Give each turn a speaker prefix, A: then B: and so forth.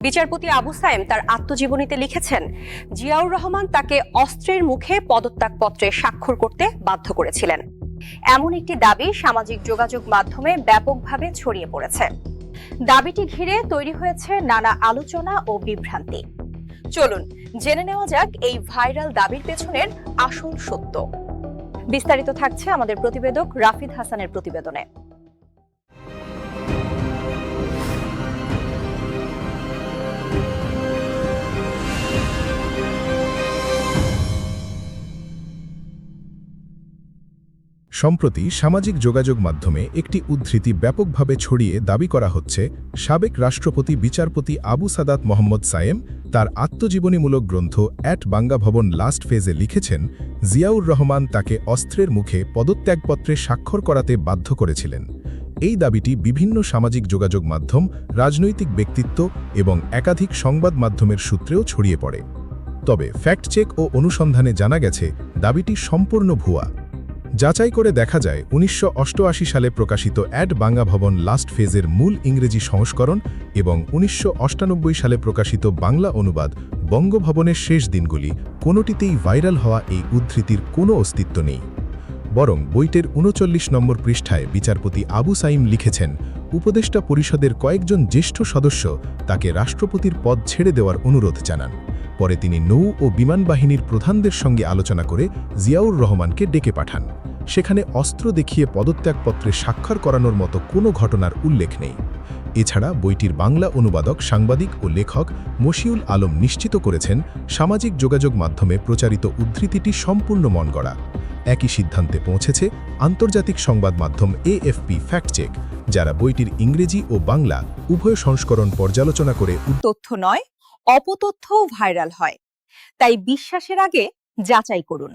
A: বিচারপতি আবু সায়েম তার আত্মজীবনীতে লিখেছেন, জিয়াউর রহমান তাকে অস্ত্রের মুখে পদত্যাগপত্রে স্বাক্ষর করতে বাধ্য করেছিলেন। এমন একটি দাবি সামাজিক যোগাযোগ মাধ্যমে ব্যাপকভাবে ছড়িয়ে পড়েছে। দাবিটি ঘিরে তৈরি হয়েছে নানা আলোচনা ও বিভ্রান্তি। চলুন জেনে নেওয়া যাক এই ভাইরাল দাবির পেছনের আসল সত্য। বিস্তারিত থাকছে আমাদের প্রতিবেদক রাফিদ হাসানের প্রতিবেদনে।
B: সম্প্রতি সামাজিক যোগাযোগ মাধ্যমে একটি উদ্ধৃতি ব্যাপকভাবে ছড়িয়ে দাবি করা হচ্ছে, সাবেক রাষ্ট্রপতি বিচারপতি আবু সাদাত মোহাম্মদ সায়েম তার আত্মজীবনীমূলক গ্রন্থ অ্যাট বাঙ্গা ভবন লাস্ট ফেজে লিখেছেন, জিয়াউর রহমান তাকে অস্ত্রের মুখে পদত্যাগপত্রে স্বাক্ষর করাতে বাধ্য করেছিলেন। এই দাবিটি বিভিন্ন সামাজিক যোগাযোগ মাধ্যম, রাজনৈতিক ব্যক্তিত্ব এবং একাধিক সংবাদ মাধ্যমের সূত্রেও ছড়িয়ে পড়ে। তবে ফ্যাক্ট চেক ও অনুসন্ধানে জানা গেছে দাবিটি সম্পূর্ণ ভুয়া। যাচাই করে দেখা যায় ১৯৮৮ সালে প্রকাশিত অ্যাট বাঙ্গা ভবন লাস্ট ফেজের মূল ইংরেজি সংস্করণ এবং ১৯৯৮ সালে প্রকাশিত বাংলা অনুবাদ বঙ্গভবনের শেষ দিনগুলি কোনোটিতেই ভাইরাল হওয়া এই উদ্ধৃতির কোনো অস্তিত্ব নেই। বরং বইটির ৩৯ নম্বর পৃষ্ঠায় বিচারপতি আবু সাইম লিখেছেন, উপদেষ্টা পরিষদের কয়েকজন জ্যেষ্ঠ সদস্য তাকে রাষ্ট্রপতির পদ ছেড়ে দেওয়ার অনুরোধ জানান। পরে তিনি নৌ ও বিমান বাহিনীর প্রধানদের সঙ্গে আলোচনা করে জিয়াউর রহমানকে ডেকে পাঠান। সেখানে অস্ত্র দেখিয়ে পদত্যাগপত্রে স্বাক্ষর করানোর মতো কোনো ঘটনার উল্লেখ নেই। এছাড়া বইটির বাংলা অনুবাদক, সাংবাদিক ও লেখক মশিউল আলম নিশ্চিত করেছেন, সামাজিক যোগাযোগ মাধ্যমে প্রচারিত উদ্ধৃতিটি সম্পূর্ণ মনগড়া। একই সিদ্ধান্তে পৌঁছেছে আন্তর্জাতিক সংবাদ মাধ্যম এএফপি ফ্যাক্ট চেক, যারা বইটির ইংরেজি ও বাংলা উভয় সংস্করণ পর্যালোচনা করে
A: তথ্য নয়, অপতথ্যও ভাইরাল হয়। তাই বিশ্বাসের আগে যাচাই করুন।